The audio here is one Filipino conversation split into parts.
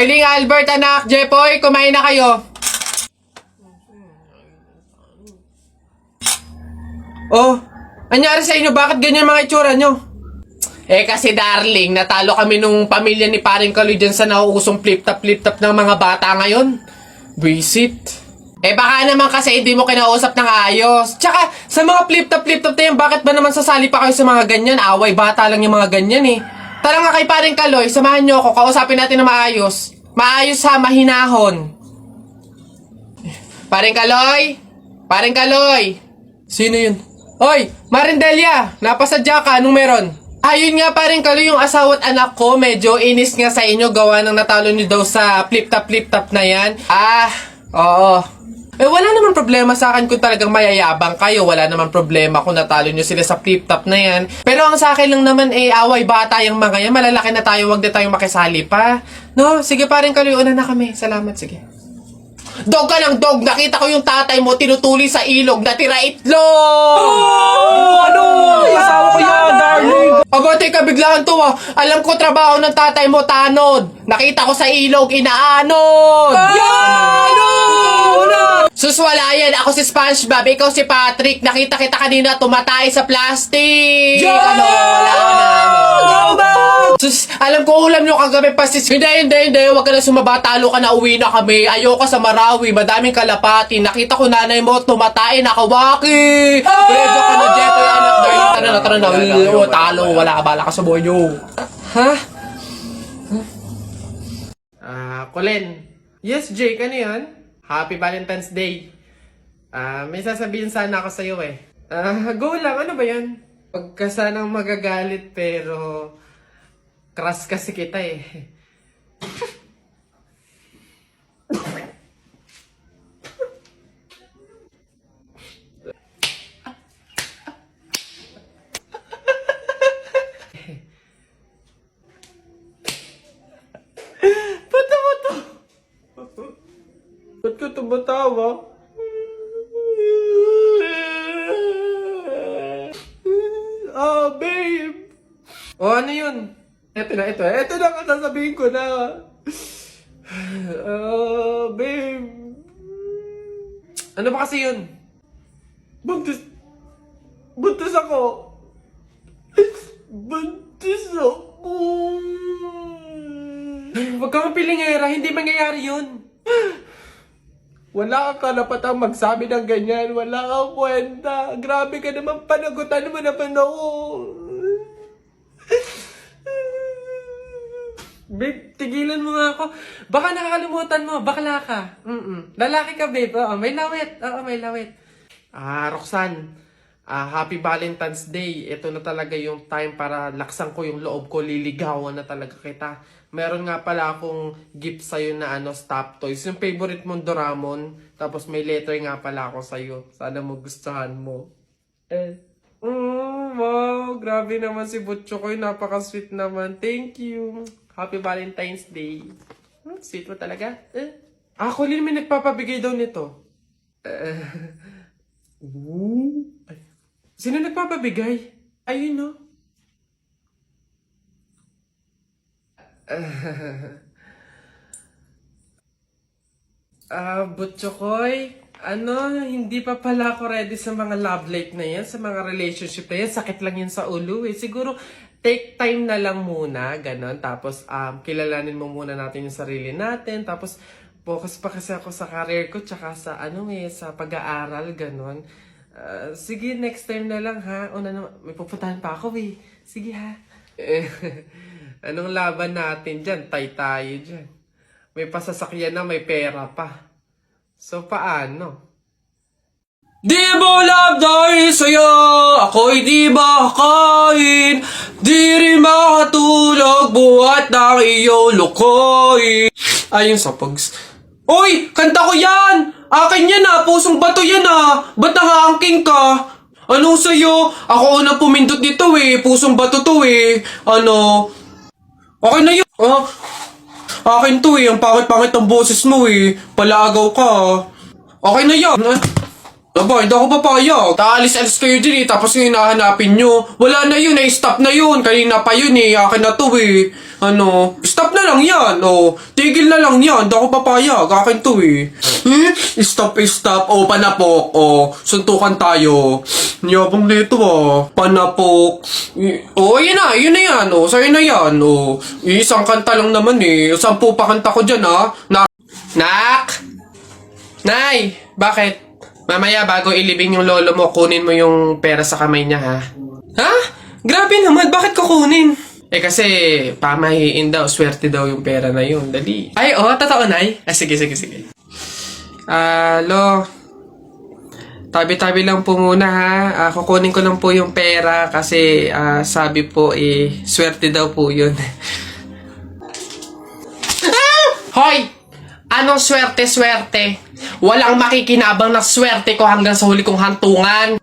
Piling Albert, anak, Jepoy, kumain na kayo. Oh, anyari sa inyo? Bakit ganyan mga itsura nyo? Kasi darling, natalo kami nung pamilya ni paring Kaloy dyan sa nauusong flip-top ng mga bata ngayon. Visit. Baka naman kasi hindi mo kinausap ng ayos. Tsaka, sa mga flip-top na yan, bakit ba naman sasali pa kayo sa mga ganyan? Away, bata lang yung mga ganyan eh. Tara nga kay paring Kaloy, samahan nyo ako, kausapin natin na maayos. Maayos ha, mahinahon. Paring Kaloy? Paring Kaloy? Sino yun? Hoy, Marindelia, napasadya ka, anong meron? Ayun nga paring Kaloy, yung asawa at anak ko, medyo inis nga sa inyo, gawa ng natalo nyo daw sa flip-top na yan. Oo. Wala naman problema sa akin kung talagang mayayabang kayo. Wala naman problema kung natalo nyo sila sa flip-top na yan. Pero ang sa akin lang naman, away bata yung mga yan. Malalaki na tayo, wag na tayong makisali pa. No? Sige paring Kaloy, una na kami. Salamat, sige. Dog ka lang, dog! Nakita ko yung tatay mo tinutuli sa ilog, natira itlog! Ano? Asawa ko yan, darling! Aba, teka, biglaan to ah. Alam ko trabaho ng tatay mo, tanod. Nakita ko sa ilog, inaanod! Sus, wala yan. Ako si SpongeBob, ikaw si Patrick. Nakita kita kanina tumatay sa plastic! Wala na. Sus, alam ko ulam nyo kagabi pasis. Hindi. Huwag ka na sumaba. Talo ka na, uwi na kami. Ayoko sa Marawi. Madaming kalapati. Nakita ko nanay mo tumatay. Nakawaki. Pwede ka na, Jepoy, anak. Tara na. Talo. Wala ka, bala ka sa buhay nyo. Ha? Colin. Yes, Jake. Ano yan? Happy Valentine's Day. May sasabihin sana ako sa'yo eh. Go lang. Ano ba yan? Huwag ka sanang magagalit pero crush kasi kita eh. Ba't ka tumatawa? Babe! Ano yun? Ito na ang sasabihin ko na. Babe. Ano ba kasi yun? Buntis ako. Huwag kang pilingera, hindi mangyayari yun. Wala kang karapatang magsabi ng ganyan. Wala kang kwenta. Grabe ka naman, panagutan mo naman ako. Babe, tigilan mo nga ako. Baka nakakalimutan mo, bakla ka. Lalaki ka, babe. May lawit. May lawit. Roxanne, Happy Valentine's Day. Ito na talaga yung time para laksan ko yung loob ko. Liligawan na talaga kita. Meron nga pala akong gift sa'yo na stop toys. Yung favorite mong Doraemon. Tapos may letter nga pala ako sa'yo. Sana magustuhan mo. Wow, grabe naman si Butcho ko. Napaka-sweet naman. Thank you. Happy Valentine's Day. Sweet mo talaga. Colin, may nagpapabigay daw nito. Sino nagpapabigay? Ayun, no? Butchokoy, hindi pa pala ako ready sa mga love life na yan, sa mga relationship na yan. Sakit lang yan sa ulo eh. Siguro, take time na lang muna, ganon. Tapos, kilalanin mo muna natin yung sarili natin. Tapos, focus pa kasi ako sa career ko, tsaka sa, sa pag-aaral, ganon. Sige, next time na lang ha. Una na, may pupuntahan pa ako eh. Sige ha. Anong laban natin dyan? Tayo dyan. May pasasakyan na, may pera pa. So, paano? Di mo love dahil sa'yo, ako'y di makakain. Di rin makatulog, buhat ng iyong lukoy. Ayun sa pags. Uy! Kanta ko yan! Akin yan pusong bato yan Ba't nakaangking ka? Ano sa'yo? Ako unang pumindot dito pusong bato to Okay na yun. Akin to ang pangit-pangit ang boses mo Palaagaw ka Okay na yan. Aba, hindi ako papayag. Taalis-alis kayo din eh, tapos yung hinahanapin nyo. Wala na yun eh, stop na yun. Kanina pa yun eh, akin na to eh. Stop na lang yan. Tigil na lang yan. Hindi ako papayag, akin to eh. Stop. Panapok. Suntukan tayo. Yabang nito panapok. Yun na yan. Sa'yo na yan. Isang kanta lang naman eh. 10 pa kanta ko dyan Nak! Nay! Bakit? Mamaya bago ilibing yung lolo mo, kunin mo yung pera sa kamay niya, ha? Ha? Grabe naman, bakit ko kunin? Kasi pamahiin daw, swerte daw yung pera na yun. Dali. Ay, totoo, Nay? Sige. Lo, tabi-tabi lang po muna, ha? Kukunin ko lang po yung pera kasi sabi po, swerte daw po yun. Hoy! Anong swerte-swerte? Walang makikinabang na swerte ko hanggang sa huli kong hantungan.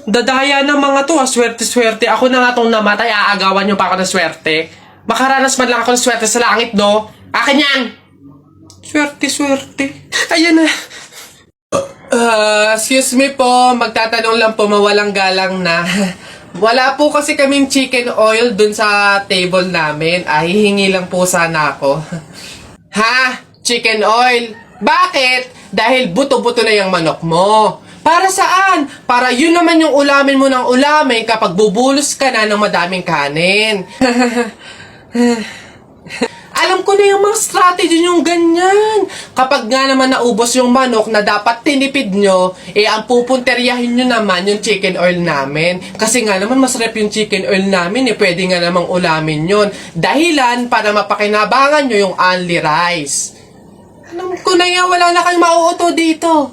Dadaya ng mga to, swerte-swerte. Ako na nga tong namatay, aagawan nyo pa ako ng swerte. Makaranas man lang ako ng swerte sa langit, no? Akin yan! Swerte-swerte. Ayan na. Excuse me po, magtatanong lang po, mawalang galang na. Wala po kasi kaming chicken oil dun sa table namin. Hihingi lang po sana ako. Ha? Chicken oil? Bakit? Dahil buto-buto na yung manok mo. Para saan? Para yun naman yung ulamin mo ng ulamin kapag bubulos ka na ng madaming kanin. Alam ko na yung mga strategy yung ganyan. Kapag nga naman naubos yung manok na dapat tinipid nyo, ang pupunteryahin nyo naman yung chicken oil namin. Kasi nga naman masarap yung chicken oil namin, pwede nga namang ulamin yun. Dahilan para mapakinabangan nyo yung only rice. Alam ko na yan, wala na kayong mauuto dito.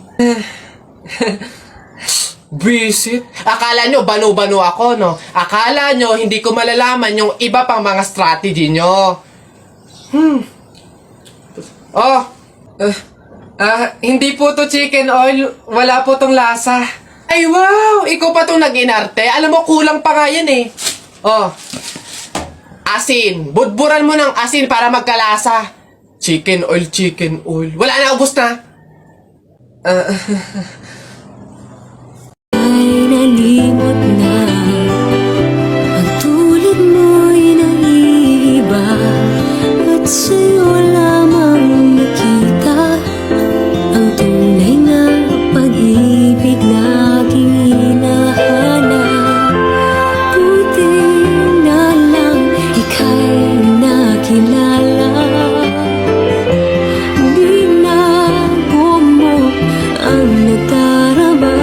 Visit? Akala nyo, banu-banu ako, no? Akala nyo, hindi ko malalaman yung iba pang mga strategy nyo. Hindi po to chicken oil. Wala po tong lasa. Ay, wow! Ikaw pa tong nag-inarte. Alam mo, kulang pa nga yan eh. Asin. Budburan mo ng asin para magkalasa. Chicken oil. Wala na, ubos na. Ay nalimot na ang tulad mo'y naiiba at sa'yo lamang nakita ang tunay na pag-ibig na aking hinahanap. Buti na lang ika'y nakilala. Di na bumok ang nagdarama.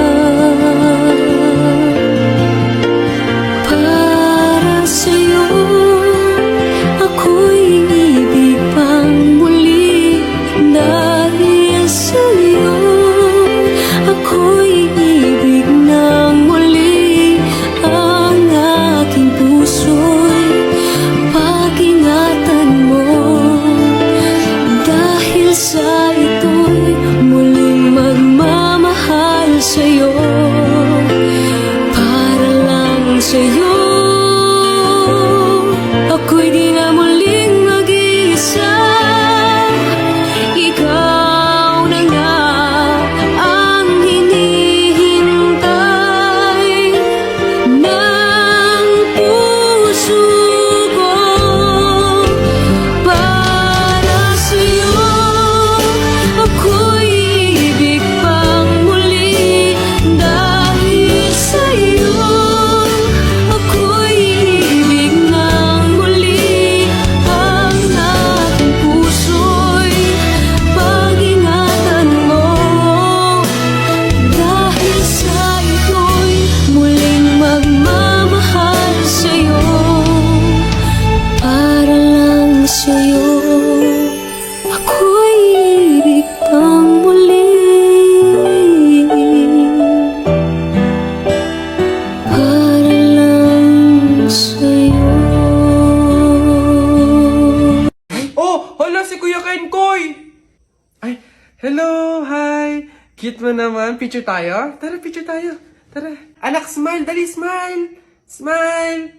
Para sa'yo, ako'y ibig pang muli. Dahil sa'yo, ako'y ibig ng muli. Ang aking puso'y pag-ingatan mo. Dahil sa ito'y muling magmamahal sa'yo. Para lang sa'yo, ako'y di na muling mag-iisa. Ikaw na nga ang hinihintay ng puso ko. Para sa'yo, ako'y ibig pang muli. Dahil sa'yo, ako'y ibig ng muli. Ang aking puso'y pag-ingatan mo. Dahil sa ito'y muling magmamahal sa'yo. Para lang sa'yo, ako'y ibig pang muli. Para lang sa'yo. Hala si Kuya Kenkoy! Ay, hello, hi! Cute mo naman. Picture tayo? Tara, picture tayo. Tara. Anak, smile. Dali, smile. Smile.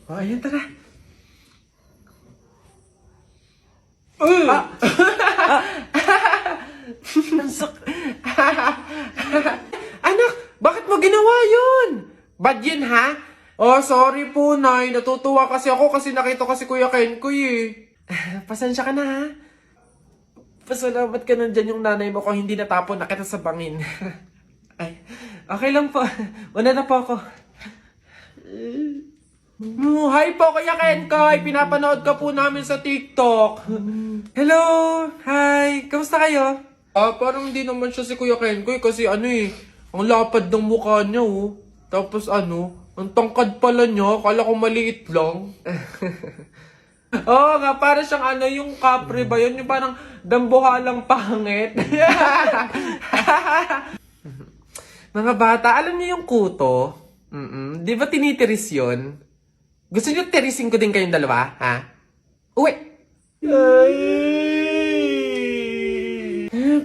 Ayun, tara. Ang Sorry po, Nay. Natutuwa kasi ako kasi nakita ko si Kuya Kenkoy eh. Pasensya ka na, ha? Pasalamat ka nandyan yung nanay mo kung hindi natapon na kita sa bangin. Ay, okay lang po. Una na po ako. Hi po, Kuya Kenkoy. Pinapanood ka po namin sa TikTok. Hello! Hi! Kamusta kayo? Parang hindi naman siya si Kuya Kenkoy kasi ang lapad ng mukha niya oh. Tapos ang tangkad pala niya. Kala ko maliit lang. Oo nga, para siyang yung kapre ba yun? Yung parang dambuhalang pangit. Mga bata, alam niyo yung kuto? Di ba tinitiris yun? Gusto niyo tirisin ko din kayong dalawa, ha? Uwi!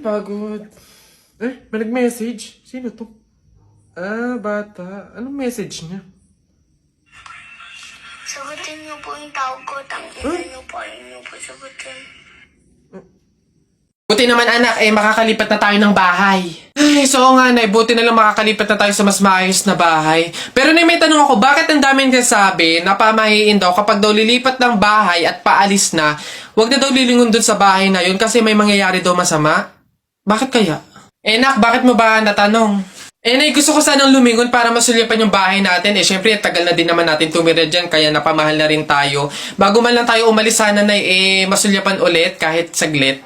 Pagod. May nag-message? Sino to? Bata. Anong message niya? Sagutin niyo po yung tawag ko. Tangina niyo po. Ayun niyo po sagutin. Buti naman anak, makakalipat na tayo ng bahay. Ay, so nga Nay, buti na lang makakalipat na tayo sa mas maayos na bahay. Pero Nay, may tanong ako, bakit ang daming nagsasabi na pamahiin daw kapag daw lilipat ng bahay at paalis na, wag na daw lilingon dun sa bahay na yun kasi may mangyayari daw masama? Bakit kaya? Nak, bakit mo ba natanong? Nay, gusto ko sanang lumingon para masulyapan yung bahay natin. Syempre, tagal na din naman natin tumira dyan, kaya napamahal na rin tayo. Bago man lang tayo umalis sana, Nay, masulyapan ulit kahit saglit.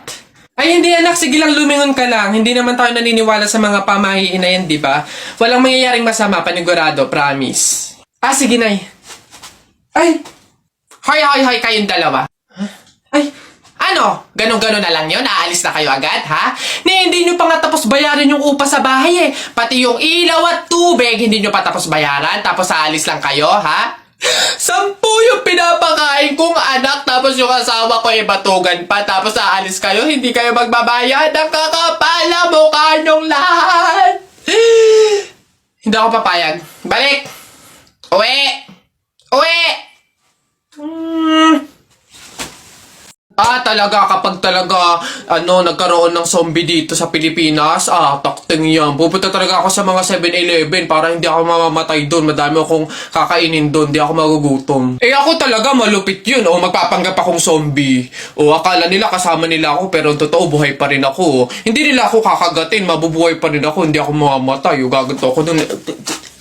Ay, hindi anak. Sige lang, lumingon ka lang. Hindi naman tayo naniniwala sa mga pamahiin na yan, di ba? Walang mangyayaring masama, panigurado, promise. Sige, Nay. Ay! Hoy, kayong dalawa. Ay, ano? Ganon-ganon na lang yun? Aalis na kayo agad, ha? Hindi nyo pa nga tapos bayaran yung upa sa bahay eh. Pati yung ilaw at tubig, hindi nyo pa tapos bayaran. Tapos aalis lang kayo, ha? 10 yung pinapakain kong anak, tapos yung asawa ko batugan pa, tapos aalis kayo, hindi kayo magbabayad. Ang kakapal na mukha nyong lahat. Hindi ako papayag. Balik! Uwi! Talaga, kapag talaga, nagkaroon ng zombie dito sa Pilipinas, takting yan. Pupunta talaga ako sa mga 7-Eleven para hindi ako mamamatay doon. Madami akong kakainin doon, hindi ako magugutom. Ako talaga, malupit yun. Magpapanggap akong zombie. Akala nila kasama nila ako, pero totoo, buhay pa rin ako. Hindi nila ako kakagatin, mabubuhay pa rin ako, hindi ako mamamatay. Gaganto ako doon.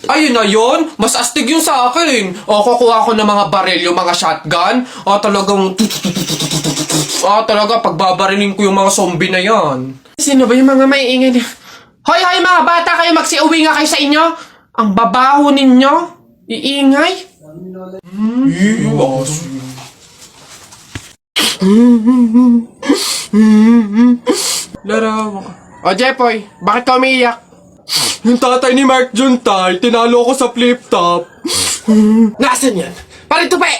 Ayun na yun, mas astig yung sa akin. Kukuha ako ng mga baril, yung mga shotgun. Talaga, pagbabarilin ko yung mga zombie na yan. Sino ba yung mga maiingay na? Hoy, mga bata, kayo magsiuwi nga kayo sa inyo. Ang babaho ninyo. Iingay. Larawa ka. Jepoy, bakit ka umiiyak? Yung tatay ni Mark Juntay, tinalo ko sa flip top. Nasaan yan? Parintupe!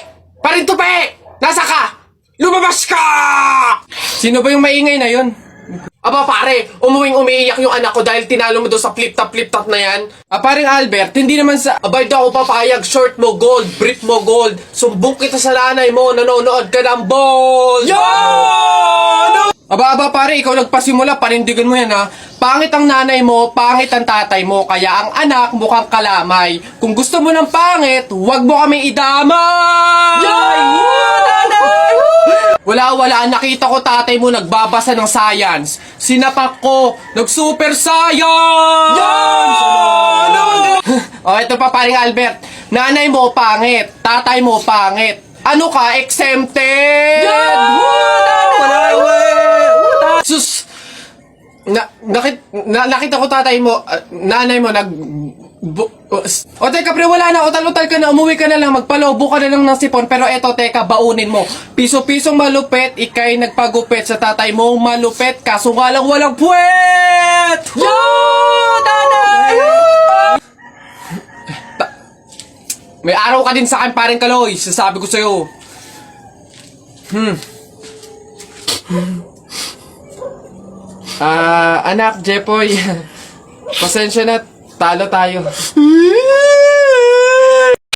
Nasa ka? Lumabas ka! Sino ba yung maingay na yun? Pare, umiiyak yung anak ko dahil tinalo mo doon sa flip top na yan. Paring Albert, hindi naman sa abay daw ako papayag, short mo gold, brief mo gold, sumbong kita sa nanay mo, nanonood ka ng ball! Yan! Pare, ikaw nagpasimula, panindigan mo yan ha. Pangit ang nanay mo, pangit ang tatay mo, kaya ang anak mukhang kalamay. Kung gusto mo ng pangit, huwag mo kami idamay! Wala, nakita ko tatay mo nagbabasa ng science. Sinapak ko, nag-super science! Ito pa paring Albert. Nanay mo pangit, tatay mo pangit. Ano ka, exempted? Sus! Nakita ko tatay mo, nanay mo, teka pre, wala na, utal-utal ka na, umuwi ka na lang, magpalobo ka na lang ng sipon, pero eto, teka, baunin mo. Piso-pisong malupet, ikay nagpagupit sa tatay mo, malupet, kaso nga lang walang puwet! May araw ka din sa akin, paring Kaloy, sasabi ko sa'yo. Anak, Jepoy, pasensya na, talo tayo.